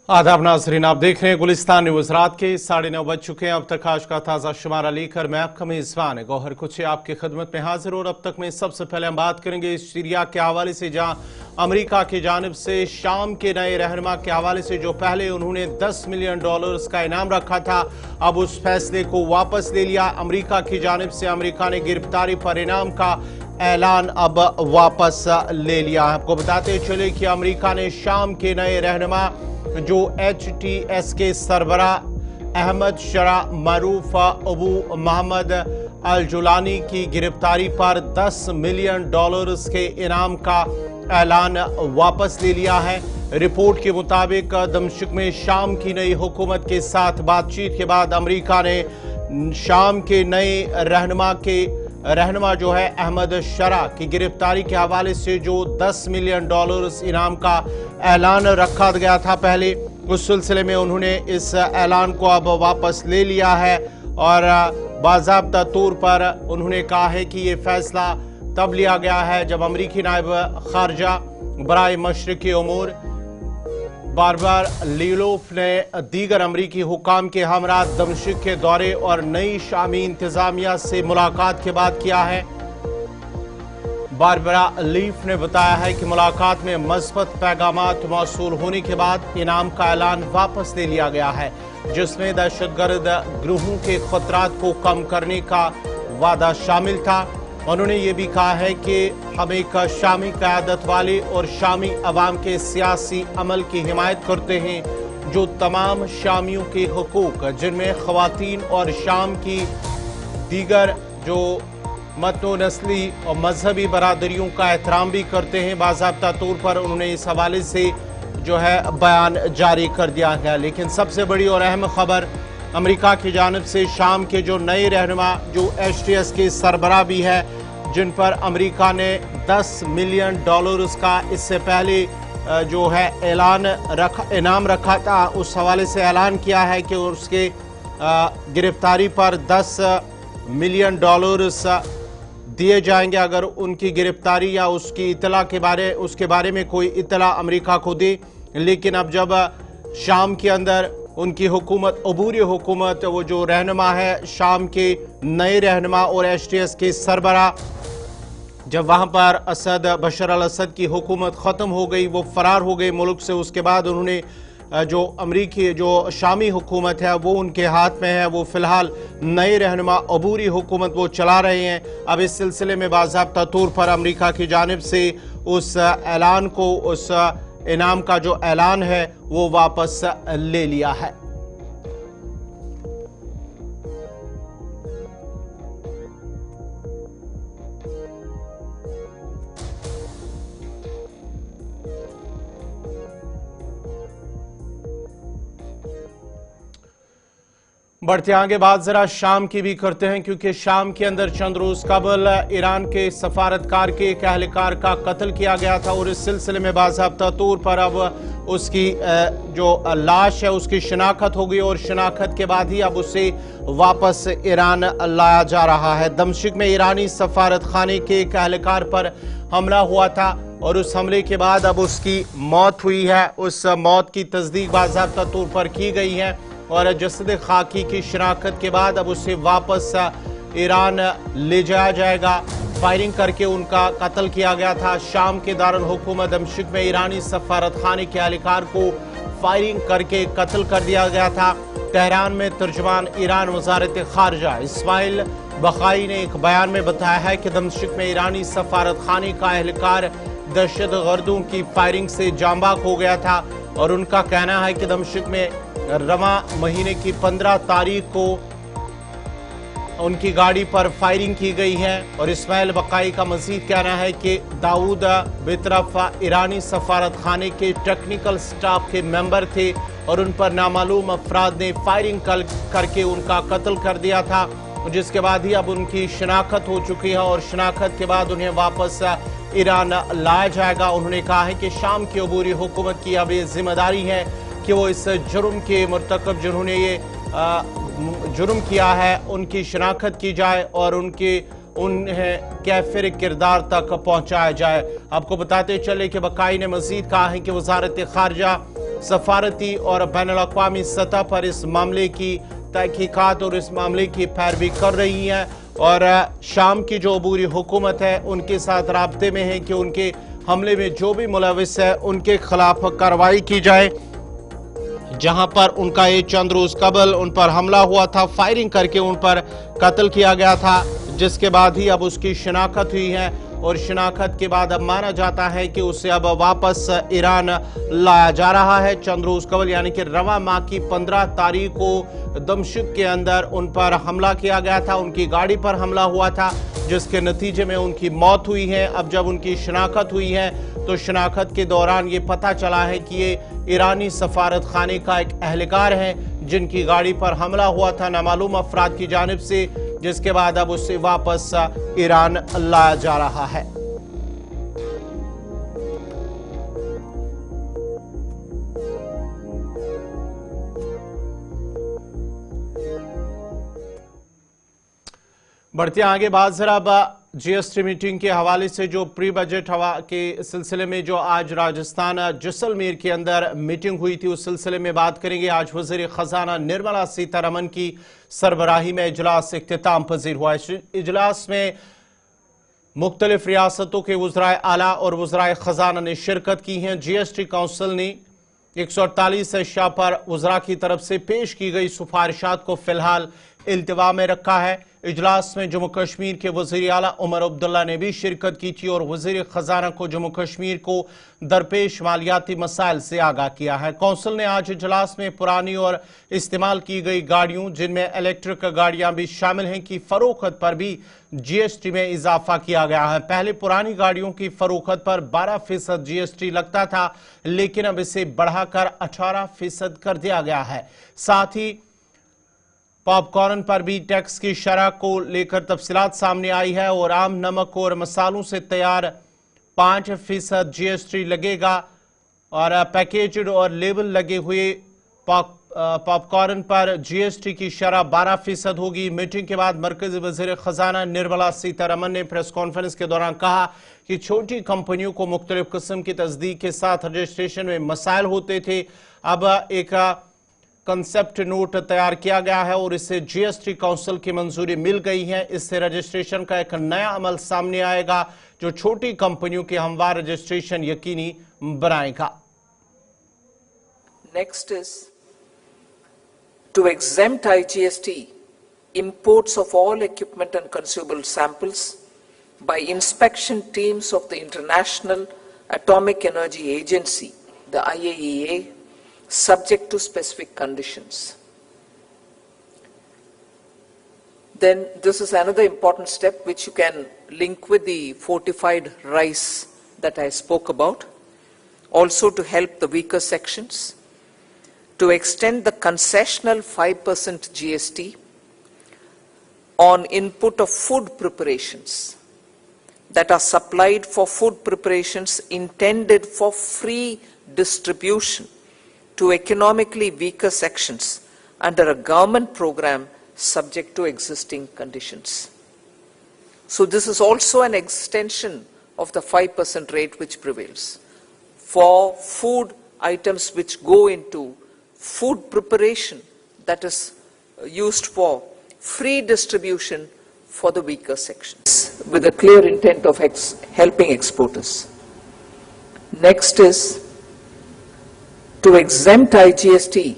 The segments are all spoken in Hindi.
आदाब नाज़रीन, आप देख रहे हैं गुलिस्तान न्यूज़। रात के 9:30 बज चुके हैं। अब तक आज का ताज़ा शुमारा लेकर मैं आपका मेज़बान गौहर कुछ आपकी खिदमत में हाजिर। और अब तक में सबसे पहले हम बात करेंगे सीरिया के हवाले से, जहां अमेरिका की जानिब से शाम के नए रहनुमा के हवाले से जो पहले उन्होंने $10 मिलियन का इनाम रखा था, अब उस फैसले को वापस ले लिया अमेरिका की जानिब से। अमेरिका ने गिरफ्तारी पर इनाम का ऐलान अब वापस ले लिया। आपको बताते चले कि अमेरिका ने शाम के नए रहनुमा जो HTS के सरबरा अहमद शरा मरूफ अबू मोहम्मद अल जुलानी की गिरफ्तारी पर $10 मिलियन के इनाम का ऐलान वापस ले लिया है। रिपोर्ट के मुताबिक दमिश्क में शाम की नई हुकूमत के साथ बातचीत के बाद अमेरिका ने शाम के नए रहनुमा जो है अहमद शरा की गिरफ्तारी के हवाले से जो $10 मिलियन इनाम का ऐलान रखा गया था पहले, उस सिलसिले में उन्होंने इस ऐलान को अब वापस ले लिया है। और बाज़ाब्ता तौर पर उन्होंने कहा है कि ये फैसला तब लिया गया है जब अमरीकी नायब खारजा बराए मशरकी उमूर बारबार लीलोफ ने दीगर अमरीकी हुकाम के हमरा दमिश्क के दौरे और नई शामी इंतजामिया से मुलाकात के बाद किया है। बारबरा लीफ ने बताया है कि मुलाकात में मस्बत पैगामात मौसूल होने के बाद इनाम का ऐलान वापस ले लिया गया है, जिसमें दहशतगर्द गिरोहों के खतरात को कम करने का वादा शामिल था। उन्होंने ये भी कहा है कि हम एक शामी क़यादत वाले और शामी अवाम के सियासी अमल की हिमायत करते हैं, जो तमाम शामियों के हकूक़, जिनमें ख़वातीन और शाम की दीगर जो मतनो नस्ली और मजहबी बरादरियों का एहतराम भी करते हैं। बाज़ाब्ता तौर पर उन्होंने इस हवाले से जो है बयान जारी कर दिया गया। लेकिन सबसे बड़ी और अहम खबर अमेरिका की जानिब से शाम के जो नए रहनुमा जो HTS के सरबरा भी है, जिन पर अमेरिका ने $10 मिलियन का इससे पहले जो है इनाम रखा था, उस हवाले से ऐलान किया है कि उसके गिरफ्तारी पर $10 मिलियन दिए जाएंगे अगर उनकी गिरफ्तारी या उसके बारे में कोई इतला अमेरिका को दे। लेकिन अब जब शाम के अंदर उनकी हुकूमत, अबूरी हुकूमत, वो जो रहनुमा है शाम के नए रहनुमा और HTS के सरबरा, जब वहाँ पर बशर अल असद की हुकूमत ख़त्म हो गई, वो फ़रार हो गए मुल्क से, उसके बाद उन्होंने जो अमरीकी जो शामी हुकूमत है वो उनके हाथ में है। वो फ़िलहाल नए रहनुमा अबूरी हुकूमत वो चला रहे हैं। अब इस सिलसिले में बाज़ाब्ता तौर पर अमरीका की जानिब से उस ऐलान को, उस इनाम का जो ऐलान है वो वापस ले लिया है। बढ़ते आगे बात जरा शाम की भी करते हैं, क्योंकि शाम के अंदर चंद रोज कबल ईरान के सफारतकार के एक अहलकार का कत्ल किया गया था और इस सिलसिले में बाज़ाब्ता तौर पर अब उसकी जो लाश है उसकी शिनाख्त हो गई और शिनाख्त के बाद ही अब उसे वापस ईरान लाया जा रहा है। दमिश्क में ईरानी सफारत खाने के एक अहलकार पर हमला हुआ था और उस हमले के बाद अब उसकी मौत हुई है। उस मौत की तस्दीक बाज़ाब्ता तौर पर की गई है और जसद खाकी की शिनाख्त के बाद अब उसे वापस ईरान ले जाया जाएगा। फायरिंग करके उनका कत्ल किया गया था। शाम के दारुल हुकूमत दमिश्क में ईरानी सफारत खाने के एहलकार को फायरिंग करके कत्ल कर दिया गया था। तेहरान में तर्जुमान ईरान वजारत खारजा इस्माइल बखाई ने एक बयान में बताया है कि दमिश्क में ईरानी सफारत खाने का एहलकार दहशत गर्दों की फायरिंग से जांबाक हो गया था और उनका कहना है कि दमिश्क में रवा महीने की 15 तारीख को उनकी गाड़ी पर फायरिंग की गई है। और इस्माइल बकाई का मजीद कहना है कि दाऊद बेतरफ ईरानी सफारत खाने के टेक्निकल स्टाफ के मेंबर थे और उन पर नामालूम अफराद ने फायरिंग करके उनका कत्ल कर दिया था, जिसके बाद ही अब उनकी शिनाख्त हो चुकी है और शिनाख्त के बाद उन्हें वापस ईरान लाया जाएगा। उन्होंने कहा है कि शाम की अबूरी हुकूमत की अब ये जिम्मेदारी है कि वो इस जुर्म के मुर्तकब जिन्होंने ये जुर्म किया है उनकी शिनाख्त की जाए और उन्हें कैफिर किरदार तक पहुंचाया जाए। आपको बताते चले कि बकाई ने मजीद कहा है कि वजारत खारजा सफारती और बैनुल-अक़वामी सतह पर इस मामले की तहकीकात और इस मामले की पैरवी कर रही हैं और शाम की जो अबूरी हुकूमत है उनके साथ राब्ते में है कि उनके हमले में जो भी मुलविस है उनके खिलाफ कार्रवाई की जाए। जहां पर उनका ये चंद रोज कबल उन पर हमला हुआ था, फायरिंग करके उन पर कत्ल किया गया था, जिसके बाद ही अब उसकी शिनाख्त हुई है और शिनाख्त के बाद अब माना जाता है कि उसे अब वापस ईरान लाया जा रहा है। चंद रोज कबल यानी कि रवा माह की 15 तारीख को दमश्क के अंदर उन पर हमला किया गया था, उनकी गाड़ी पर हमला हुआ था, जिसके नतीजे में उनकी मौत हुई है। अब जब उनकी शिनाख्त हुई है तो शिनाख्त के दौरान ये पता चला है कि ये ईरानी सफारत खाने का एक अहलकार है जिनकी गाड़ी पर हमला हुआ था नामालूम अफराद की जानिब से, जिसके बाद अब उसे वापस ईरान लाया जा रहा है। बढ़ते आगे बात जरा अब जीएसटी मीटिंग के हवाले से जो प्री बजट हवा के सिलसिले में जो आज राजस्थान जैसलमेर के अंदर मीटिंग हुई थी उस सिलसिले में बात करेंगे। आज वज़ीर खजाना निर्मला सीतारमन की सरबराही में इजलास इख्तिताम पजीर हुआ। इजलास में मुख्तलिफ रियासतों के वज़राए आला और वज़राए खजाना ने शिरकत की हैं। जीएसटी काउंसिल ने 148 अशिया पर वज़रा की तरफ से पेश की गई सिफारिशात को फिलहाल इल्तिवा में रखा है। इजलास में जम्मू कश्मीर के वज़ीर आला उमर अब्दुल्ला ने भी शिरकत की थी और वज़ीर खजाना को जम्मू कश्मीर को दरपेश मालियाती मसाइल से आगाह किया है। कौंसिल ने आज इजलास में पुरानी और इस्तेमाल की गई गाड़ियों जिनमें इलेक्ट्रिक गाड़ियां भी शामिल हैं की फरोख्त पर भी जीएसटी में इजाफा किया गया है। पहले पुरानी गाड़ियों की फरोख्त पर 12% जीएसटी लगता था, लेकिन अब इसे बढ़ाकर 18% कर दिया गया है। साथ ही पॉपकॉर्न पर भी टैक्स की शरह को लेकर तफसीलात सामने आई है और आम नमक और मसालों से तैयार 5% जीएसटी लगेगा और पैकेज्ड और लेबल लगे हुए पॉपकॉर्न पर जीएसटी की शरह 12% होगी। मीटिंग के बाद मरकजी वज़ीर खजाना निर्मला सीतारमन ने प्रेस कॉन्फ्रेंस के दौरान कहा कि छोटी कंपनियों को मुख्तलिफ किस्म की तस्दीक के साथ रजिस्ट्रेशन में मसाइल होते थे। अब एक कंसेप्ट नोट तैयार किया गया है और इससे जीएसटी काउंसिल की मंजूरी मिल गई है। इससे रजिस्ट्रेशन का एक नया अमल सामने आएगा जो छोटी कंपनियों के हमवार रजिस्ट्रेशन यकीनी बनाएगा। Next is to exempt IGST imports of all equipment and consumable samples by inspection teams of the International Atomic Energy Agency, the IAEA, subject to specific conditions. Then this is another important step which you can link with the fortified rice that I spoke about, also to help the weaker sections, to extend the concessional 5% GST on input of food preparations that are supplied for food preparations intended for free distribution to economically weaker sections under a government program subject to existing conditions. So this is also an extension of the 5% rate which prevails for food items which go into food preparation that is used for free distribution for the weaker sections with a clear intent of helping exporters. Next is to exempt IGST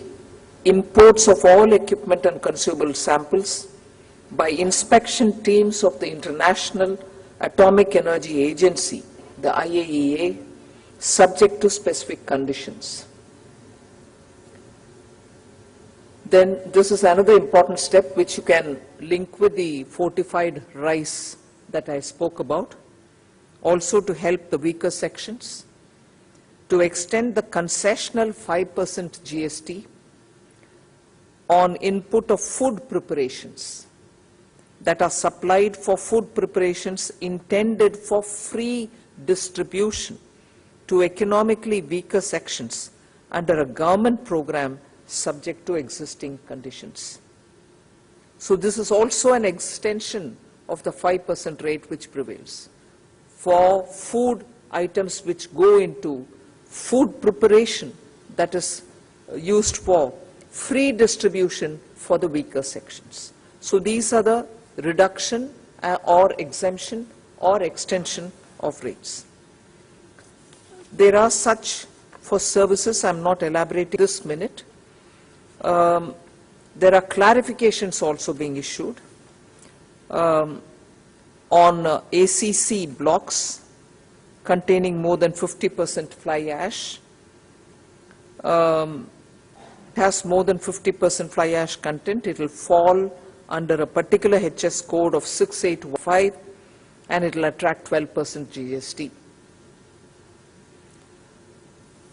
imports of all equipment and consumable samples by inspection teams of the International Atomic Energy Agency, the IAEA, subject to specific conditions. Then this is another important step which you can link with the fortified rice that I spoke about, also to help the weaker sections, to extend the concessional 5% GST on input of food preparations that are supplied for food preparations intended for free distribution to economically weaker sections under a government program subject to existing conditions. So this is also an extension of the 5% rate which prevails for food items which go into food preparation that is used for free distribution for the weaker sections. So these are the reduction or exemption or extension of rates. There are such for services, I'm not elaborating this minute. There are clarifications also being issued on ACC blocks containing more than 50% fly ash. Has more than 50% fly ash content, it will fall under a particular HS code of 6815 and it will attract 12% GST.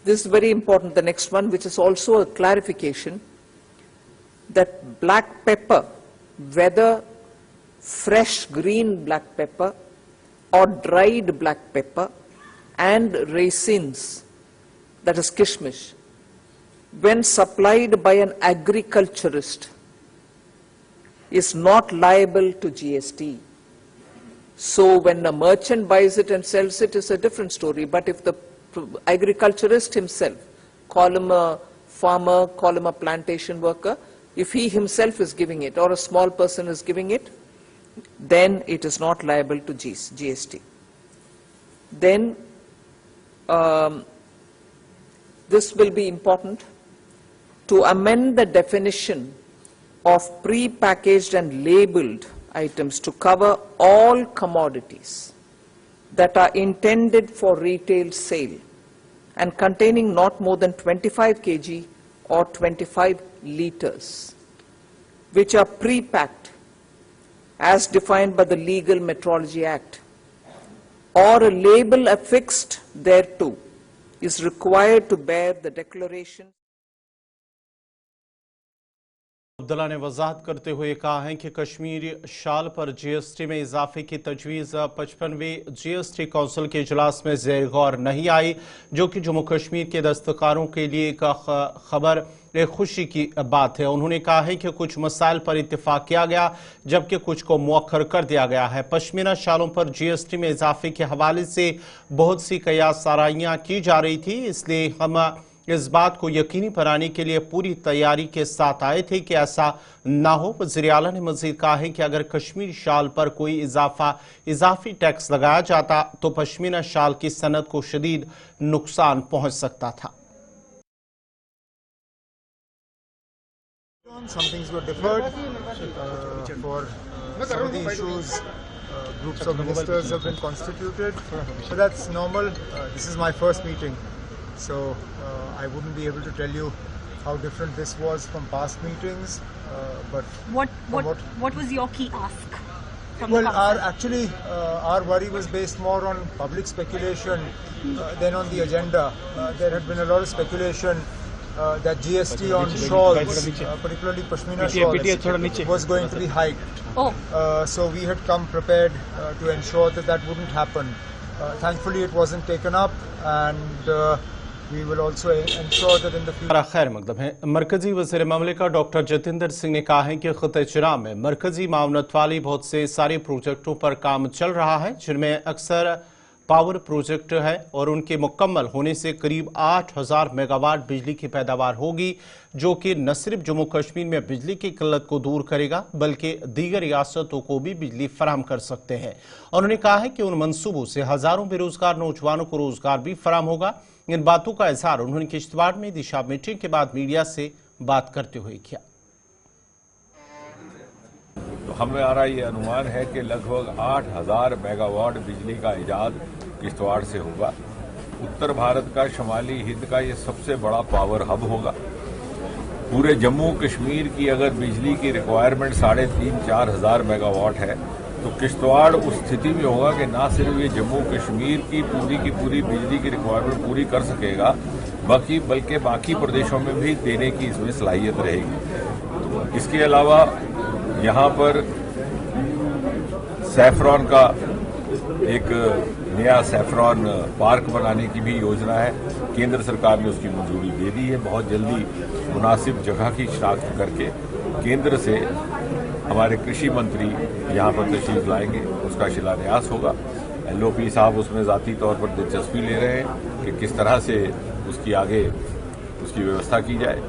This is very important, the next one, which is also a clarification that black pepper, whether fresh green black pepper or dried black pepper and raisins, that is kishmish, when supplied by an agriculturist, is not liable to GST. So when a merchant buys it and sells it, is a different story. But if the agriculturist himself, call him a farmer, call him a plantation worker, if he himself is giving it or a small person is giving it, then it is not liable to GST. Then this will be important to amend the definition of pre-packaged and labeled items to cover all commodities that are intended for retail sale and containing not more than 25 kg or 25 liters, which are pre-packed as defined by the Legal Metrology Act, or a label affixed thereto is required to bear the declaration. Abdullah ने वजाहत करते हुए कहा है कि कश्मीरी शाल पर जीएसटी में इजाफे की तजवीज़ 55वीं जीएसटी काउंसिल के इजलास में ज़ेर गौर नहीं आई, जो कि जम्मू कश्मीर के दस्तकारों के लिए एक खबर एक खुशी की बात है। उन्होंने कहा है कि कुछ मसाइल पर इत्तेफाक किया गया जबकि कुछ को मुअख्खर कर दिया गया है। पश्मीना शालों पर जीएसटी में इजाफे के हवाले से बहुत सी कयास साराइयाँ की जा रही थी, इसलिए हम इस बात को यकीनी बनाने के लिए पूरी तैयारी के साथ आए थे कि ऐसा ना हो। वज़ीर आला ने मज़ीद कहा है कि अगर कश्मीर शाल पर कोई इजाफी टैक्स लगाया जाता तो पश्मीना शाल की सनत को शदीद नुकसान पहुंच सकता था। Some things were deferred for some of the issues. Groups of ministers have been constituted, so that's normal. This is my first meeting, so I wouldn't be able to tell you how different this was from past meetings. But what was your key ask? Well, our worry was based more on public speculation than on the agenda. There had been a lot of speculation that GST on shawls, particularly Pashmina shawls, was going to be hiked. So we had come prepared to ensure that that wouldn't happen. Thankfully, it wasn't taken up, and we will also ensure that in the future. खैर मकदम है। मरकजी वज़ीर ममलिकत डॉक्टर जितेंद्र सिंह ने कहा है कि ख़ुत्ते चुनाव में मरकजी मामलत वाली बहुत से सारे प्रोजेक्टों पर काम चल रहा है, जिनमें अक्सर पावर प्रोजेक्ट है और उनके मुकम्मल होने से करीब 8000 मेगावाट बिजली की पैदावार होगी, जो कि न सिर्फ जम्मू कश्मीर में बिजली की किल्लत को दूर करेगा बल्कि दीगर रियासतों को भी बिजली फराहम कर सकते हैं। उन्होंने कहा है कि उन मंसूबों से हजारों बेरोजगार नौजवानों को रोजगार भी फराहम होगा। इन बातों का इजहार उन्होंने किश्तवाड़ में दिशा मीटिंग के बाद मीडिया से बात करते हुए किया। तो हमारा ये अनुमान है कि लगभग 8000 मेगावाट बिजली का ईजाद किश्तवाड़ से होगा। उत्तर भारत का शुमाली हिंद का ये सबसे बड़ा पावर हब होगा। पूरे जम्मू कश्मीर की अगर बिजली की रिक्वायरमेंट 3,500-4 हज़ार मेगावाट है तो किश्तवाड़ उस स्थिति में होगा कि ना सिर्फ ये जम्मू कश्मीर की पूरी बिजली की रिक्वायरमेंट पूरी कर सकेगा, बल्कि बाकी प्रदेशों में भी देने की इसमें सलाहियत रहेगी। इसके अलावा यहाँ पर सैफरॉन का एक नया सैफरॉन पार्क बनाने की भी योजना है। केंद्र सरकार ने उसकी मंजूरी दे दी है। बहुत जल्दी मुनासिब जगह की शिनाख्त करके केंद्र से हमारे कृषि मंत्री यहाँ पर तशरीफ लाएंगे, उसका शिलान्यास होगा। LOP साहब उसमें ज़ाती तौर पर दिलचस्पी ले रहे हैं कि किस तरह से उसकी आगे उसकी व्यवस्था की जाए।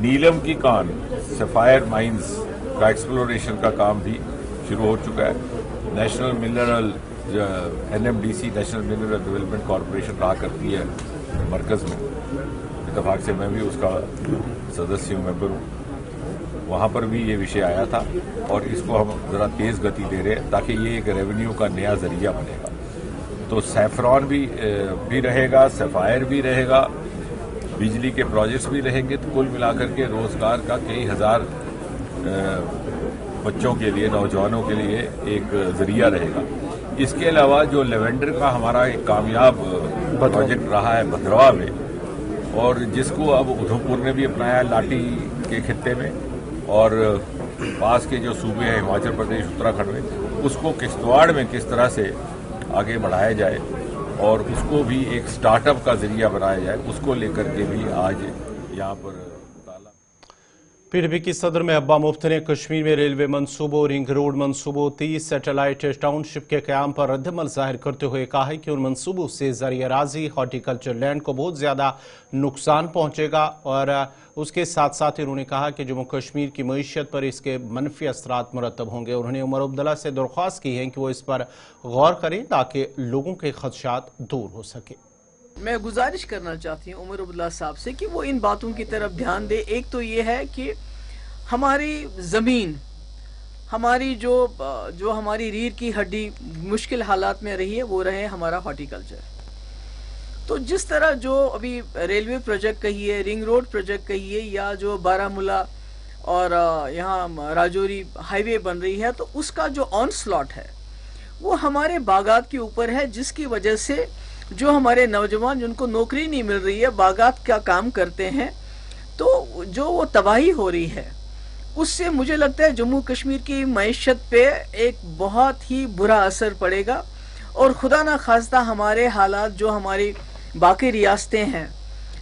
नीलम की कान सफायर माइंस का एक्सप्लोरेशन का काम भी शुरू हो चुका है। National mineral NMDC national mineral development corporation रहा करती है मरकज में, इत्तेफाक से मैं भी उसका सदस्य हूँ, मेंबर हूँ। वहाँ पर भी ये विषय आया था और इसको हम ज़रा तेज़ गति दे रहे हैं ताकि ये एक रेवेन्यू का नया जरिया बनेगा। तो सैफरॉन भी रहेगा, सफायर भी रहेगा, बिजली के प्रोजेक्ट्स भी रहेंगे। तो कुल मिलाकर के रोजगार का कई हजार बच्चों के लिए, नौजवानों के लिए एक जरिया रहेगा। इसके अलावा जो लेवेंडर का हमारा एक कामयाब प्रोजेक्ट रहा है भद्रवा में, और जिसको अब उधमपुर ने भी अपनाया लाठी के खित्ते में, और पास के जो सूबे हैं हिमाचल प्रदेश, उत्तराखंड में, उसको किश्तवाड़ में किस तरह से आगे बढ़ाया जाए और उसको भी एक स्टार्टअप का जरिया बनाया जाए, उसको लेकर के भी आज यहाँ पर PDP की सदर में अब्बा मुफ्ती ने कश्मीर में रेलवे मंसूबों, रिंग रोड मंसूबों, 30 सैटेलाइट टाउनशिप के क्याम पर रद्दमल जाहिर करते हुए कहा है कि उन मंसूबों से ज़रिए राजी हॉर्टिकल्चर लैंड को बहुत ज़्यादा नुकसान पहुंचेगा। और उसके साथ साथ उन्होंने कहा कि जम्मू कश्मीर की मईशत पर इसके मनफी असरात मुरतब होंगे। उन्होंने उमर अब्दुल्ला से दरख्वास्त की है कि वो इस पर गौर करें ताकि लोगों के खदशात दूर हो सके। मैं गुजारिश करना चाहती हूँ उमर अब्दुल्ला साहब से कि वो इन बातों की तरफ ध्यान दे। एक तो ये है कि हमारी ज़मीन, हमारी जो हमारी रीढ़ की हड्डी मुश्किल हालात में रही है, वो रहे हमारा हॉर्टिकल्चर। तो जिस तरह जो अभी रेलवे प्रोजेक्ट कहिए, रिंग रोड प्रोजेक्ट कहिए, या जो बारामूला और यहाँ राजौरी हाईवे बन रही है, तो उसका जो ऑन स्लॉट है वो हमारे बागात के ऊपर है, जिसकी वजह से जो हमारे नौजवान जिनको नौकरी नहीं मिल रही है, बागात का काम करते हैं, तो जो वो तबाही हो रही है, उससे मुझे लगता है जम्मू कश्मीर की मईशत पे एक बहुत ही बुरा असर पड़ेगा। और खुदा ना खास्ता हमारे हालात जो हमारी बाकी रियासतें हैं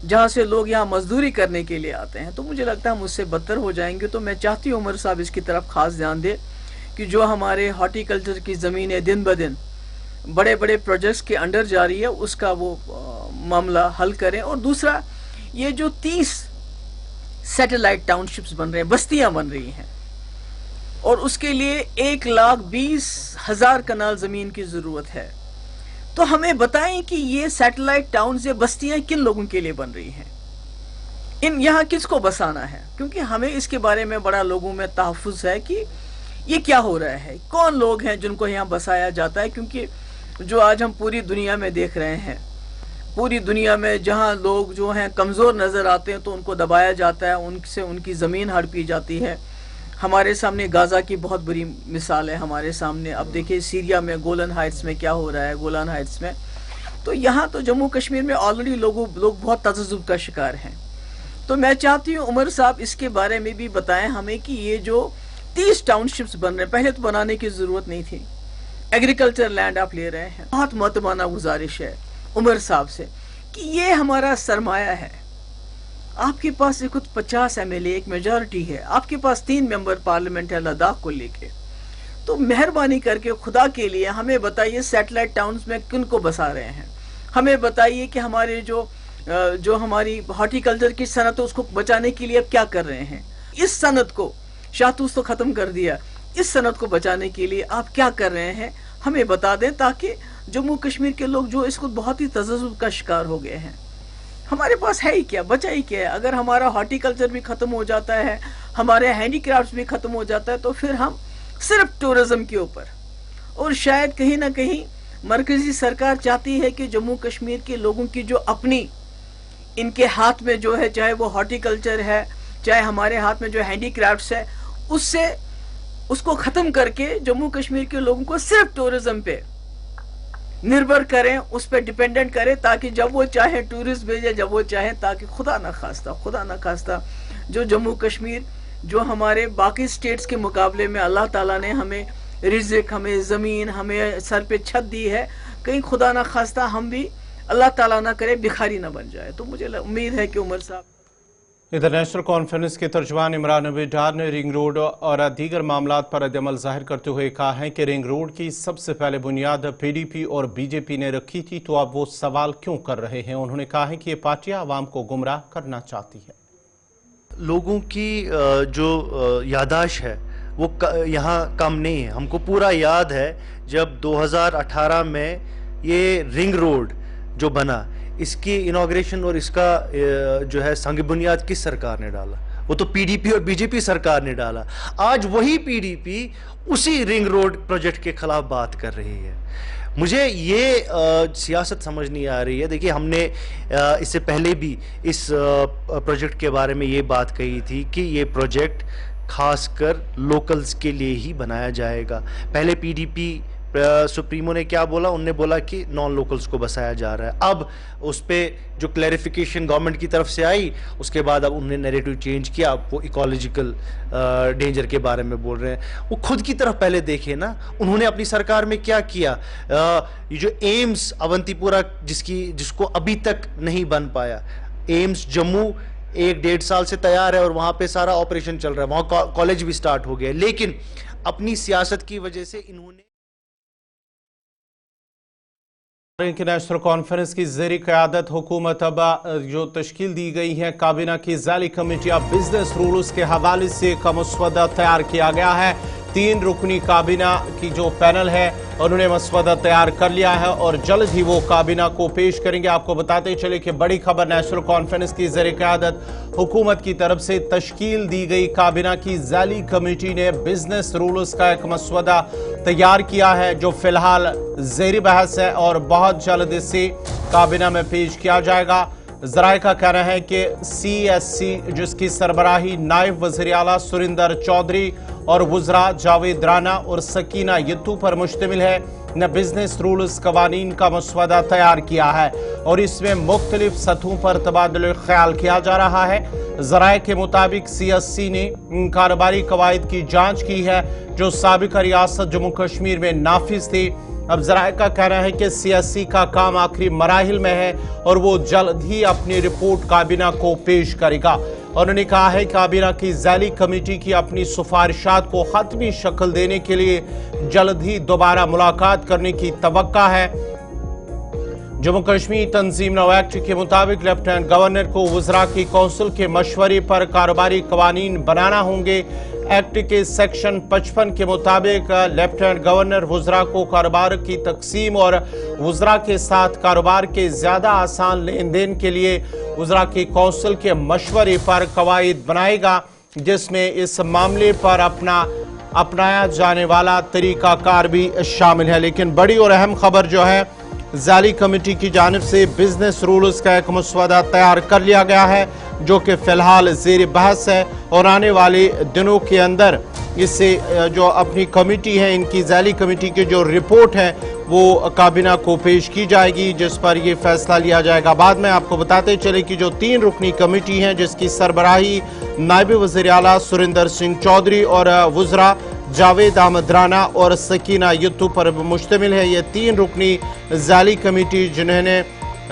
जहाँ से लोग यहाँ मजदूरी करने के लिए आते हैं, तो मुझे लगता है हम उससे बदतर हो जाएंगे। तो मैं चाहती हूँ उमर साहब इसकी तरफ खास ध्यान दे कि जो हमारे हॉर्टिकल्चर की ज़मीनें दिन ब दिन बड़े बड़े प्रोजेक्ट्स के अंडर जा रही है, उसका वो मामला हल करें। और दूसरा, ये जो 30 सैटेलाइट टाउनशिप्स बन रहे हैं, बस्तियां बन रही हैं, और उसके लिए 1,20,000 कनाल जमीन की जरूरत है, तो हमें बताएं कि ये सैटेलाइट टाउन्स या बस्तियां किन लोगों के लिए बन रही हैं, यहाँ किसको बसाना है। क्योंकि हमें इसके बारे में बड़ा लोगों में तहफ़्फ़ुज़ है कि ये क्या हो रहा है, कौन लोग हैं जिनको यहाँ बसाया जाता है। क्योंकि जो आज हम पूरी दुनिया में देख रहे हैं, पूरी दुनिया में जहाँ लोग जो हैं कमज़ोर नज़र आते हैं, तो उनको दबाया जाता है, उनसे उनकी ज़मीन हड़पी जाती है। हमारे सामने गाज़ा की बहुत बुरी मिसाल है हमारे सामने। अब देखिए सीरिया में गोलन हाइट्स में क्या हो रहा है, गोलान हाइट्स में। तो यहाँ तो जम्मू कश्मीर में ऑलरेडी लोग बहुत तज़ज्जुब का शिकार हैं। तो मैं चाहती हूँ उमर साहब इसके बारे में भी बताएं हमें कि ये जो 30 टाउनशिप्स बन रहे हैं, पहले तो बनाने की ज़रूरत नहीं थी, एग्रीकल्चर लैंड आप ले रहे हैं। बहुत महत्वपूर्ण गुजारिश है उमर साहब से कि ये हमारा सरमाया है। आपके पास खुद 50 MLA, एक मेजॉरिटी है, आपके पास 3 मेंबर पार्लियामेंट है लद्दाख को लेके। तो मेहरबानी करके खुदा के लिए हमें बताइए सैटेलाइट टाउन्स में किन को बसा रहे हैं। हमें बताइए कि हमारे जो हमारी हॉर्टिकल्चर की सनत है उसको बचाने के लिए अब क्या कर रहे हैं। इस सनत को शातूस तो खत्म कर दिया, इस सनत को बचाने के लिए आप क्या कर रहे हैं, हमें बता दें, ताकि जम्मू कश्मीर के लोग जो इसको बहुत ही तज़ज्जुब का शिकार हो गए हैं, हमारे पास है ही क्या, बचा ही क्या है। अगर हमारा हॉर्टिकल्चर भी खत्म हो जाता है, हमारे हैंडीक्राफ्ट्स भी खत्म हो जाता है, तो फिर हम सिर्फ टूरिज्म के ऊपर, और शायद कहीं ना कहीं मरकजी सरकार चाहती है कि जम्मू कश्मीर के लोगों की जो अपनी इनके हाथ में जो है, चाहे वो हॉर्टिकल्चर है, चाहे हमारे हाथ में जो हैंडीक्राफ्ट्स है, उसको खत्म करके जम्मू कश्मीर के लोगों को सिर्फ टूरिज्म पे निर्भर करें, उस पर डिपेंडेंट करें, ताकि जब वो चाहे टूरिस्ट भेजे, जब वो चाहे, ताकि खुदा ना खास्ता जो जम्मू कश्मीर जो हमारे बाकी स्टेट्स के मुकाबले में अल्लाह ताला ने हमें रिज़्क़, हमें ज़मीन, हमें सर पे छत दी है, कहीं खुदा ना खास्ता हम भी अल्लाह ताला ना करे भिखारी ना बन जाए। तो मुझे उम्मीद है कि उमर साहब इधर नेशनल कॉन्फ्रेंस के तर्जुमान इमरान नबी डार ने रिंग रोड और दीगर मामलात पर रद्द-ए-अमल जाहिर करते हुए कहा है कि रिंग रोड की सबसे पहले बुनियाद पीडीपी और बीजेपी ने रखी थी, तो अब वो सवाल क्यों कर रहे हैं। उन्होंने कहा है कि ये पार्टियां आवाम को गुमराह करना चाहती है। लोगों की जो यादाश्त है वो यहाँ कम नहीं है। हमको पूरा याद है जब 2018 में ये रिंग रोड जो बना, इसकी इनॉग्रेशन और इसका जो है संग बुनियाद किस सरकार ने डाला? वो तो पीडीपी और बीजेपी सरकार ने डाला। आज वही पीडीपी उसी रिंग रोड प्रोजेक्ट के खिलाफ बात कर रही है। मुझे ये सियासत समझ नहीं आ रही है। देखिए, हमने इससे पहले भी इस प्रोजेक्ट के बारे में ये बात कही थी कि ये प्रोजेक्ट खासकर लोकल्स के लिए ही बनाया जाएगा। पहले पीडीपी सुप्रीमो ने क्या बोला? उनने बोला कि नॉन लोकल्स को बसाया जा रहा है। अब उस पर जो क्लैरिफिकेशन गवर्नमेंट की तरफ से आई, उसके बाद अब उन्होंने नैरेटिव चेंज किया। अब वो इकोलॉजिकल डेंजर के बारे में बोल रहे हैं। वो खुद की तरफ पहले देखे ना, उन्होंने अपनी सरकार में क्या किया। ये जो एम्स अवंतीपुरा जिसको अभी तक नहीं बन पाया, एम्स जम्मू 1-1.5 साल से तैयार है और वहां पे सारा ऑपरेशन चल रहा है, वहां कॉलेज भी स्टार्ट हो गया, लेकिन अपनी सियासत की वजह से इन्होंने नेशनल कॉन्फ्रेंस की ज़ेरी क़यादत हुकूमत अब जो तश्कील दी गई है, काबीना की ज़ैली कमेटी ऑफ बिजनेस रूल्स के हवाले से एक मसवदा तैयार किया गया है। 3 रुकनी काबीना की जो पैनल है उन्होंने मसवदा तैयार कर लिया है और जल्द ही वो काबीना को पेश करेंगे। आपको बताते चले कि बड़ी खबर नेशनल कॉन्फ्रेंस की ज़ेरी क़यादत हुकूमत की तरफ से तश्कील दी गई काबीना की ज़ैली कमेटी ने बिजनेस रूल्स का एक मसवदा तैयार किया है, जो फिलहाल ज़ेरी बहस है और बहुत जल्द इसे काबीना में पेश किया जाएगा। ज़राए का कहना है कि CSC, जिसकी सरबराही नायब वज़ीर आला सुरिंदर चौधरी और वुज़रा जावेद राना और सकीना यत्तू पर मुश्तमिल है, ने बिजनेस रूल्स कवानीन का मसवदा तैयार किया है और इसमें मुख्तलिफ सतहों पर तबादुल ख्याल किया जा रहा है। ज़राए के मुताबिक CSC ने कारोबारी कवायद की जांच की है जो साबिक़ा रियासत जम्मू कश्मीर में नाफिज थी। अब ज़राए का कहना है कि CSC का काम आखिरी मराहिल में है और वो जल्द ही अपनी रिपोर्ट काबीना को पेश करेगा। उन्होंने कहा है कि काबीना की ज़ैली कमेटी की अपनी सिफारिशात को हतमी शक्ल देने के लिए जल्द ही दोबारा मुलाकात करने की तवक्का है। जम्मू कश्मीर तंजीम नौ एक्ट के मुताबिक लेफ्टिनेंट गवर्नर को वज़रा की कौंसिल के मशवरे पर कारोबारी कवानीन बनाना होंगे। एक्ट के सेक्शन 55 के मुताबिक लेफ्टिनेंट गवर्नर वज़रा को कारोबार की तकसीम और वज़रा के साथ कारोबार के ज़्यादा आसान लेन देन के लिए वज़रा की कौंसिल के मशवरे पर कवायद बनाएगा, जिसमें इस मामले पर अपनाया जाने वाला तरीक़ाकार भी शामिल है। लेकिन बड़ी और अहम खबर जो है, ज़ैली कमेटी की जानिब से बिजनेस रूल्स का एक मसवदा तैयार कर लिया गया है, जो कि फ़िलहाल ज़ेर बहस है और आने वाले दिनों के अंदर इससे जो अपनी कमेटी है, इनकी ज़ैली कमेटी की जो रिपोर्ट है वो काबीना को पेश की जाएगी, जिस पर ये फैसला लिया जाएगा। बाद में आपको बताते चले कि जो 3 रुकनी कमेटी है, जिसकी सरबराही नायब वज़ीर आला सुरिंदर सिंह चौधरी और वुज़रा जावेद अहमद राना और सकीना यत्तू पर मुश्तमिल है, ये 3 रुकनी ज़ैली कमेटी जिन्होंने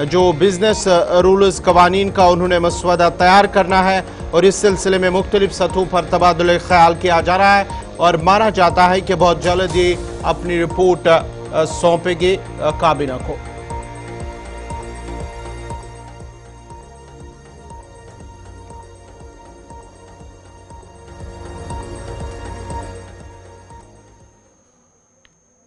जो बिजनेस रूल्स कवानीन का उन्होंने मसवदा तैयार करना है और इस सिलसिले में मुख्तलिफ सतहों पर तबादुल ख्याल किया जा रहा है और माना जाता है कि बहुत जल्द ये अपनी रिपोर्ट सौंपेंगे काबीना को।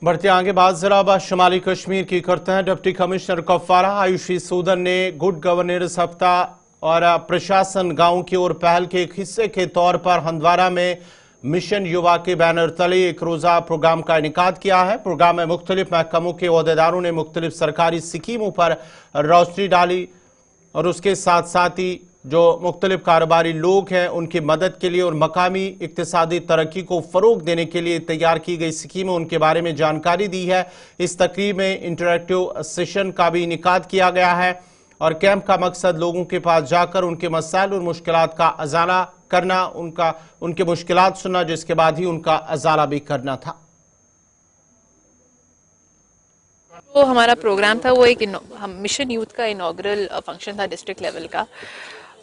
बढ़ते आगे बात जरा शुमाली कश्मीर की करते हैं। डिप्टी कमिश्नर कुपवारा आयुषी सूदन ने गुड गवर्नेंस हफ्ता और प्रशासन गांव की ओर पहल के एक हिस्से के तौर पर हंदवारा में मिशन युवा के बैनर तले एक रोज़ा प्रोग्राम का इनेकाद किया है। प्रोग्राम में मुख्तलिफ महकमों के ओहदेदारों ने मुख्तलिफ सरकारी स्कीमों पर रोशनी डाली और उसके साथ साथ ही जो मुख्तलिफ कारोबारी लोग हैं उनकी मदद के लिए और मकामी इक्तिसादी तरक्की को फ़रोग देने के लिए तैयार की गई स्कीमों उनके बारे में जानकारी दी है। इस तकरीब में इंटरैक्टिव सेशन का भी इनेकाद किया गया है और कैंप का मकसद लोगों के पास जाकर उनके मसाइल और मुश्किलात का अजाला करना, उनके मुश्किलात सुनना, जिसके बाद ही उनका अजाला भी करना था। तो हमारा प्रोग्राम था वो एक मिशन यूथ का इनॉग्रल फंक्शन था डिस्ट्रिक्ट लेवल का।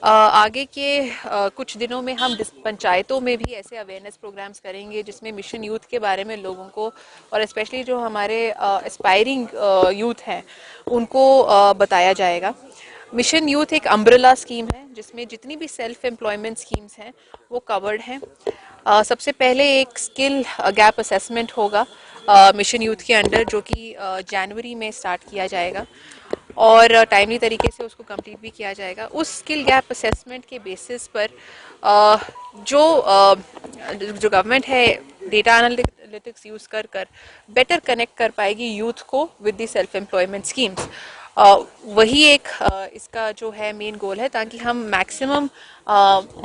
आगे के कुछ दिनों में हम पंचायतों में भी ऐसे अवेयरनेस प्रोग्राम्स करेंगे जिसमें मिशन यूथ के बारे में लोगों को और स्पेशली जो हमारे एस्पायरिंग यूथ हैं उनको बताया जाएगा। मिशन यूथ एक अम्ब्रेला स्कीम है जिसमें जितनी भी सेल्फ एम्प्लॉयमेंट स्कीम्स हैं वो कवर्ड हैं। सबसे पहले एक स्किल गैप असेसमेंट होगा मिशन यूथ के अंडर, जो कि जनवरी में स्टार्ट किया जाएगा और टाइमली तरीके से उसको कंप्लीट भी किया जाएगा। उस स्किल गैप असेसमेंट के बेसिस पर जो गवर्नमेंट है डेटा एनालिटिक्स यूज़ कर बेटर कनेक्ट कर पाएगी यूथ को with the self employment schemes. वही एक इसका जो है मेन गोल है, ताकि हम मैक्सिमम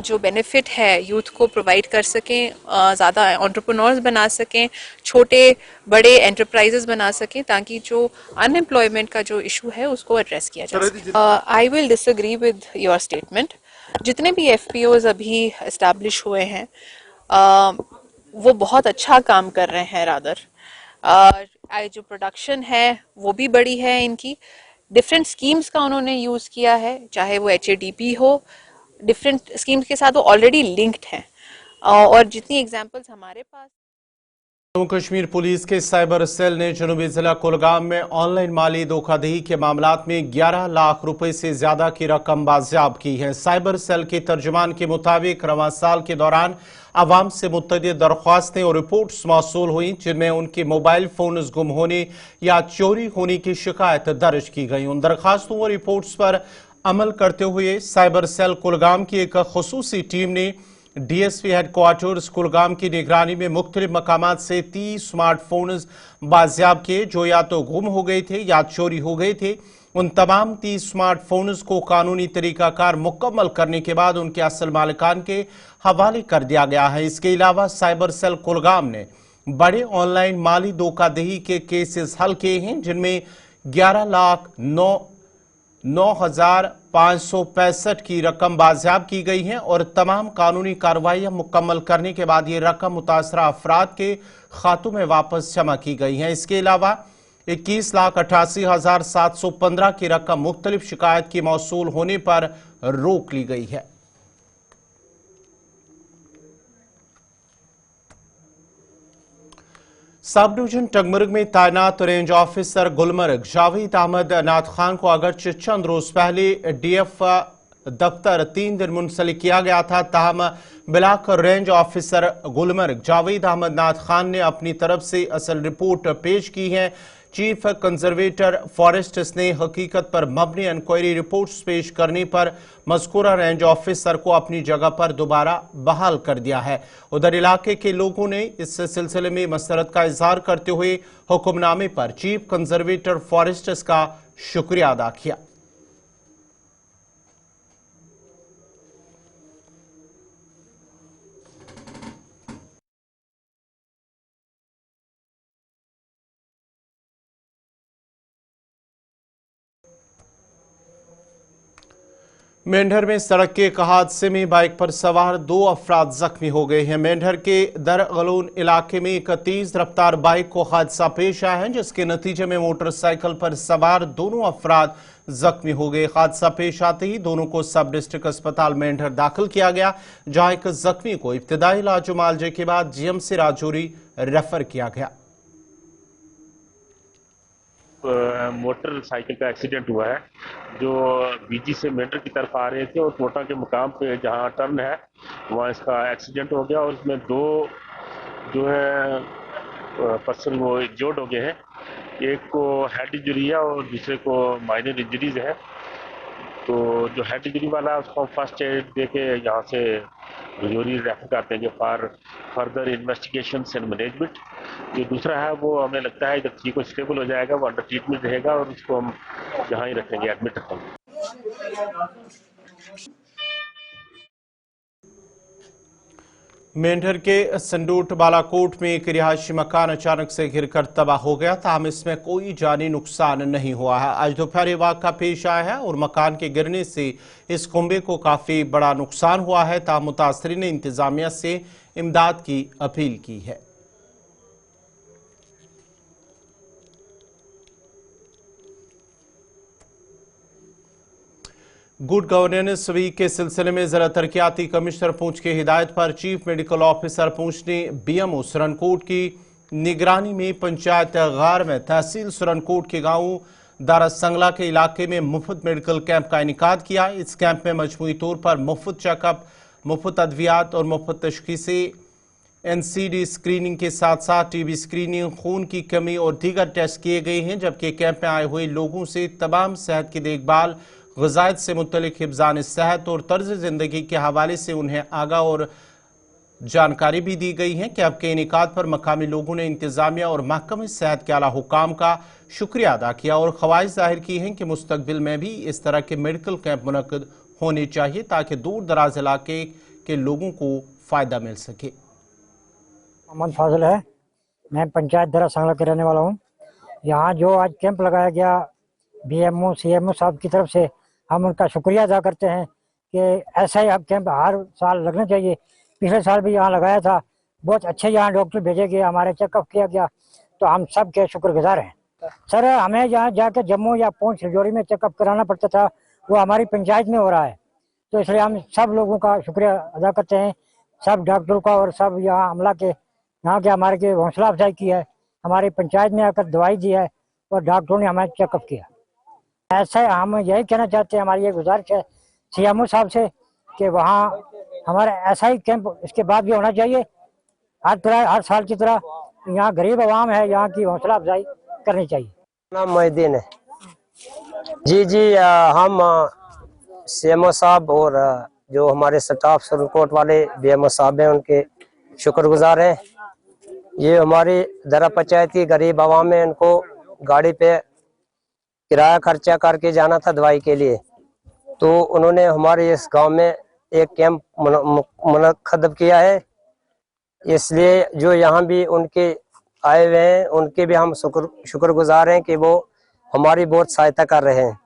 जो बेनिफिट है यूथ को प्रोवाइड कर सकें, ज़्यादा एंटरप्रेन्योर्स बना सकें, छोटे बड़े एंटरप्राइजेस बना सकें, ताकि जो अनएम्प्लॉयमेंट का जो इशू है उसको एड्रेस किया जा सके। I will disagree with your statement. जितने भी एफपीओज अभी एस्टैब्लिश हुए हैं वो बहुत अच्छा काम कर रहे हैं। रादर जो प्रोडक्शन है वो भी बड़ी है इनकी। डिफरेंट स्कीम्स का उन्होंने यूज़ किया है, चाहे वो HADP हो, डिफरेंट स्कीम्स के साथ वो ऑलरेडी लिंक्ड हैं। और जितनी एग्जांपल्स हमारे पास। जम्मू कश्मीर पुलिस के साइबर सेल ने जनूबी जिला कुलगाम में ऑनलाइन माली धोखाधड़ी के मामलात में 11 लाख रुपए से ज्यादा की रकम बाजियाब की है। साइबर सेल के तर्जुमान के मुताबिक रवां साल के दौरान आवाम से मुतअद्दिद दरख्वास्तें और रिपोर्ट्स मौसूल हुई जिनमें उनके मोबाइल फोन गुम होने या चोरी होने की शिकायत दर्ज की गई। उन दरख्वास्तों और रिपोर्ट्स पर अमल करते हुए साइबर सेल कुलगाम की एक खसूसी टीम ने DSP हेडक्वार्टर्स कुलगाम की निगरानी में मुख्तलिफ मकामात से 30 स्मार्टफोन बाजियाब किए जो या तो गुम हो गए थे या चोरी हो गए थे। उन तमाम 30 स्मार्टफोन्स को कानूनी तरीकाकार मुकम्मल करने के बाद उनके असल मालिकान के हवाले कर दिया गया है। इसके अलावा साइबर सेल कुलगाम ने बड़े ऑनलाइन माली धोखाधड़ी के केसेस हल किए हैं जिनमें 11,09,565 की रकम बाजियाब की गई है और तमाम कानूनी कार्रवाइयां मुकम्मल करने के बाद ये रकम मुतासरा अफराद के खातों में वापस जमा की गई है। इसके अलावा 21,88,715 की रकम मुख्तलिफ शिकायत की मौसूल होने पर रोक ली गई है। सब डिवीजन टंगमर्ग में तैनात रेंज ऑफिसर गुलमर्ग जावेद अहमद नाथ खान को अगरचे चंद रोज पहले DF दफ्तर 3 दिन मुंसलिक किया गया था, ताहम बिलाकर रेंज ऑफिसर गुलमर्ग जावेद अहमद नाथ खान ने अपनी तरफ से असल रिपोर्ट पेश की है। चीफ कंजर्वेटर फॉरेस्ट्स ने हकीकत पर मबनी इंक्वायरी रिपोर्ट्स पेश करने पर मज़कूरा रेंज ऑफिसर को अपनी जगह पर दोबारा बहाल कर दिया है। उधर इलाके के लोगों ने इस सिलसिले में मसरत का इजहार करते हुए हुक्मनामे पर चीफ कंजर्वेटर फॉरेस्ट्स का शुक्रिया अदा किया। मेंढर में सड़क के एक हादसे में बाइक पर सवार 2 अफराद जख्मी हो गए हैं। मेंढर के दरगलून इलाके में एक तेज रफ्तार बाइक को हादसा पेश आया है जिसके नतीजे में मोटरसाइकिल पर सवार दोनों अफराद जख्मी हो गए। हादसा पेश आते ही दोनों को सब डिस्ट्रिक्ट अस्पताल मेंढर दाखिल किया गया, जहां एक जख्मी को इब्तदाई इलाज मुआवजे के बाद GMC राजौरी रेफर किया गया। मोटरसाइकिल का एक्सीडेंट हुआ है जो BG से मेंढर की तरफ आ रहे थे और कोटा के मुकाम पे जहां टर्न है वहां इसका एक्सीडेंट हो गया और इसमें 2 जो है पर्सन वो इंजर्ड हो गए हैं। एक को हेड इंजरी है और दूसरे को माइनर इंजरीज है। तो जो हेड इंजरी वाला है उसको फर्स्ट एड दे के यहाँ से राजौरी रेफर कर देंगे for further investigation and management. जो दूसरा है वो हमें लगता है जब ठीक स्टेबल हो जाएगा वो अंडर ट्रीटमेंट रहेगा और उसको हम यहाँ ही रखेंगे, एडमिट रखेंगे। मेंढर के संडूट बालाकोट में एक रिहायशी मकान अचानक से घिरकर तबाह हो गया, ताहम इसमें कोई जानी नुकसान नहीं हुआ है। आज दोपहर वाक़या पेश आया है और मकान के गिरने से इस कुंबे को काफी बड़ा नुकसान हुआ है। ताहम मुतासरीन ने इंतजामिया से इमदाद की अपील की है। गुड गवर्नेंस वीक के सिलसिले में जिला तरक्याती कमिश्नर पूंछ की हिदायत पर चीफ मेडिकल ऑफिसर पूंछ ने बीएमओ सुरनकोट की निगरानी में पंचायत गार में तहसील सुरनकोट के गांव दारा संगला के इलाके में मुफ्त मेडिकल कैंप का इनेकाद किया। इस कैंप में मजमूई तौर पर मुफ्त चेकअप, मुफ्त अद्वियात और मुफ्त तशखीसी एनसीडी स्क्रीनिंग के साथ साथ टीबी स्क्रीनिंग, खून की कमी और दीगर टेस्ट किए गए हैं। जबकि कैंप में आए हुए लोगों से तमाम सेहत की देखभाल, ग़िज़ायत से मुतल्लिक़ हिफ़्ज़ान सेहत और तर्ज ज़िंदगी के हवाले से उन्हें आगाह और जानकारी भी दी गई है। कैंप के इनेकाद पर मकामी लोगों ने इंतज़ामिया और महकमे सेहत के आला हुकाम का शुक्रिया अदा किया और ख्वाहिश जाहिर की है कि मुस्तकबिल में भी इस तरह के मेडिकल कैंप मुनक़्क़द होने चाहिए ताकि दूर दराज इलाके के लोगों को फ़ायदा मिल सके। मोहम्मद फाजिल है, मैं पंचायत दरा संगला के रहने वाला हूँ। यहाँ जो आज कैंप लगाया गया बीएमओ सीएमओ साहब की तरफ से, हम उनका शुक्रिया अदा करते हैं कि ऐसा ही अब कैंप हर साल लगना चाहिए। पिछले साल भी यहाँ लगाया था, बहुत अच्छे यहाँ डॉक्टर भेजे गए, हमारे चेकअप किया गया, तो हम सब के शुक्रगुजार हैं। सर, हमें यहाँ जाकर जम्मू या पूंछ रजौरी में चेकअप कराना पड़ता था, वो हमारी पंचायत में हो रहा है, तो इसलिए हम सब लोगों का शुक्रिया अदा करते हैं, सब डॉक्टरों का और सब यहाँ अमला के, यहाँ के हमारे के हौसला अफजाई की है, हमारी पंचायत में आकर दवाई दी है और डॉक्टरों ने हमारा चेकअप किया। ऐसे हम यही कहना चाहते हैं, हमारी ये गुजारिश है सीएमओ साहब से कि वहाँ हमारा ऐसा ही कैंप इसके बाद भी होना चाहिए। हर साल की तरह यहाँ गरीब आवाम है, यहाँ की हौसला अफजाई करनी चाहिए। नाम मोहिद्दीन है जी। हम सीएमओ साहब और जो हमारे स्टाफ सुरनकोट वाले बीएमओ साहब हैं उनके शुक्रगुजार हैं। ये हमारी दरा पंचायत की गरीब आवाम है, इनको गाड़ी पे किराया खर्चा करके जाना था दवाई के लिए, तो उन्होंने हमारे इस गांव में एक कैंप मुनक़्क़द किया है। इसलिए जो यहाँ भी उनके आए हुए हैं उनके भी हम शुक्रगुजार हैं कि वो हमारी बहुत सहायता कर रहे हैं।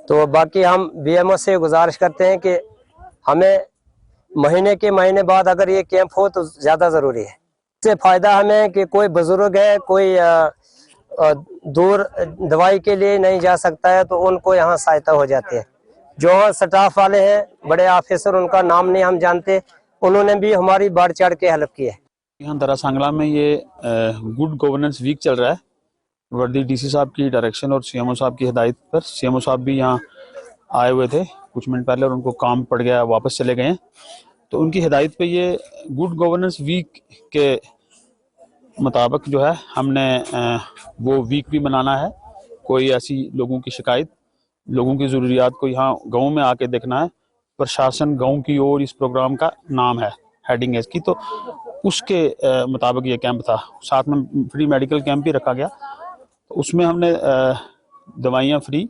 तो बाकी हम बीएमओ से गुजारिश करते हैं कि हमें महीने के महीने बाद अगर ये कैंप हो तो ज़्यादा ज़रूरी है। इससे फ़ायदा हमें कि कोई बुज़ुर्ग है, कोई दूर दवाई के लिए नहीं जा सकता है, तो उनको यहाँ सहायता हो जाती है। जो स्टाफ वाले हैं, बड़े ऑफिसर, उनका नाम नहीं हम जानते, उन्होंने भी हमारी बढ़ चढ़ के हेल्प की है। यहाँ दरा सांगला में ये गुड गवर्नेंस वीक चल रहा है। वर्दी डीसी साहब की डायरेक्शन और सीएमओ साहब की हिदायत पर सीएमओ साहब भी यहाँ आए हुए थे कुछ मिनट पहले और उनको काम पड़ गया, वापस चले गए हैं। तो उनकी हिदायत पे ये गुड गवर्नेंस वीक के मुताबिक जो है हमने वो वीक भी मनाना है। कोई ऐसी लोगों की शिकायत, लोगों की ज़रूरियात को यहाँ गाँव में आके देखना है। प्रशासन गाँव की ओर इस प्रोग्राम का नाम है, हेडिंग है इसकी, तो उसके मुताबिक ये कैंप था। साथ में फ्री मेडिकल कैंप भी रखा गया, तो उसमें हमने दवाइयाँ फ्री,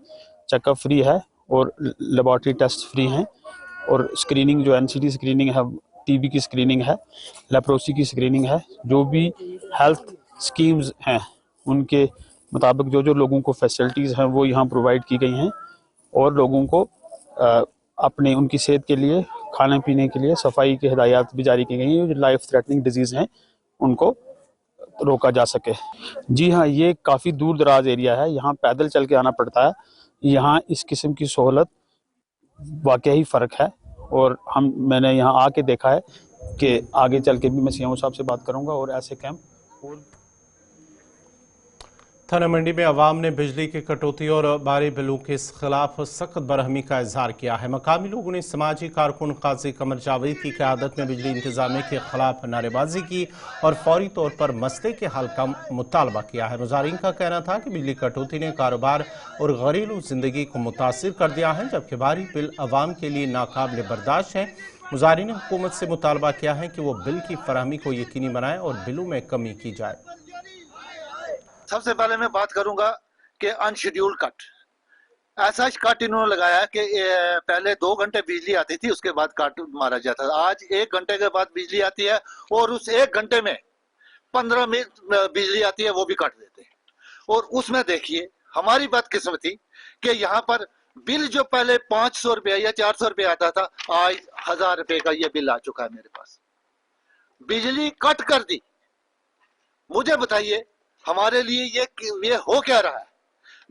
चेकअप फ्री है और लेबॉर्ट्री टेस्ट फ्री हैं और स्क्रीनिंग जो एनसीडी स्क्रीनिंग है, टीबी की स्क्रीनिंग है, लेप्रोसी की स्क्रीनिंग है। जो भी हेल्थ स्कीम्स हैं उनके मुताबिक जो जो लोगों को फैसिलिटीज़ हैं वो यहाँ प्रोवाइड की गई हैं और लोगों को अपने उनकी सेहत के लिए, खाने पीने के लिए सफाई की हिदायत भी जारी की गई हैं। जो लाइफ थ्रेटनिंग डिजीज़ हैं उनको रोका जा सके। जी हाँ, ये काफ़ी दूर दराज एरिया है, यहाँ पैदल चल के आना पड़ता है। यहाँ इस किस्म की सहूलत वाकई ही फ़र्क है और मैंने यहाँ आके देखा है कि आगे चल के भी मैं सीएमओ साहब से बात करूँगा और ऐसे कैंप और थाना मंडी में अवाम ने बिजली की कटौती और भारी बिलों के खिलाफ सख्त बरहमी का इजहार किया है। मकामी लोगों ने समाजी कारकुन काजी कमर जावेद की क़यादत में बिजली इंतजामिया के खिलाफ नारेबाजी की और फौरी तौर पर मसले के हल का मुतालबा किया है। मुजाहिरीन का कहना था कि बिजली कटौती ने कारोबार और घरेलू जिंदगी को मुतासिर कर दिया है, जबकि भारी बिल अवाम के लिए नाकाबिल बर्दाश्त है। मुजाहिरीन ने हुकूमत से मुतालबा किया है कि वो बिल की फराहमी को यकीनी बनाए और बिलों में कमी की जाए। सबसे पहले मैं बात करूंगा कि अनशेड्यूल्ड कट, ऐसा कट इन्होंने लगाया कि पहले 2 घंटे बिजली आती थी, उसके बाद कट मारा जाता था। आज 1 घंटे के बाद बिजली आती है और उस 1 घंटे में 15 मिनट बिजली आती है, वो भी काट देते हैं। और उसमें देखिए हमारी बदकिस्मती कि यहाँ पर बिल जो पहले 500 रुपया या 400 रुपया आता था, आज 1000 रुपये का ये बिल आ चुका है मेरे पास। बिजली कट कर दी। मुझे बताइए हमारे लिए ये हो क्या रहा है?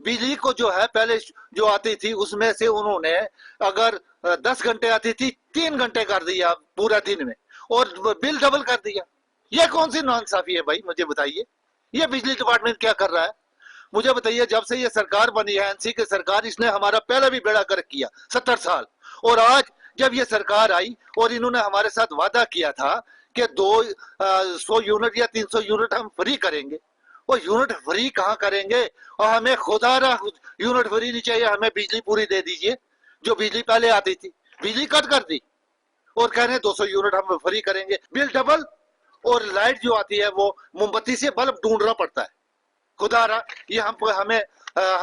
बिजली को जो है पहले जो आती थी उसमें से उन्होंने अगर 10 घंटे आती थी 3 घंटे कर दिया पूरा दिन में, और बिल डबल कर दिया। ये कौन सी नाइंसाफी है भाई, मुझे बताइए। ये बिजली डिपार्टमेंट क्या कर रहा है मुझे बताइए। जब से ये सरकार बनी है एनसी की सरकार, इसने हमारा पहले भी बेड़ा गर्क किया 70 साल, और आज जब ये सरकार आई और इन्होंने हमारे साथ वादा किया था कि 200 यूनिट या 300 यूनिट हम फ्री करेंगे, वो यूनिट फ्री कहाँ करेंगे? और हमें खुदारा यूनिट फ्री नहीं चाहिए, हमें बिजली पूरी दे दीजिए जो बिजली पहले आती थी। बिजली कट कर दी और कह रहे हैं 200 यूनिट हम फ्री करेंगे, बिल डबल। और लाइट जो आती है वो मोमबत्ती से बल्ब ढूंढना पड़ता है। खुदारा ये हम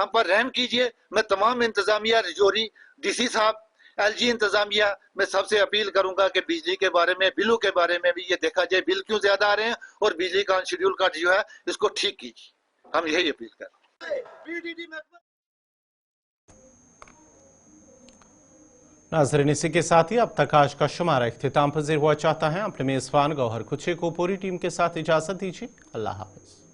पर रहम कीजिए। मैं तमाम इंतजामिया, रजौरी डीसी साहब, एलजी इंतजामिया में सबसे अपील करूंगा कि बिजली के बारे में, बिलों के बारे में भी ये देखा जाए, बिल क्यों ज्यादा आ रहे हैं, और बिजली का अनशेड्यूल कट जो है इसको ठीक कीजिए। हम यही अपील कर रहे हैं। नाज़रीन, इसी के साथ ही अब तक आज का शुमारा इख्तिताम पज़ीर हुआ चाहता है। अपने मेज़बान गौहर कुछे को पूरी टीम के साथ इजाज़त दीजिए। अल्लाह हाफ़िज़।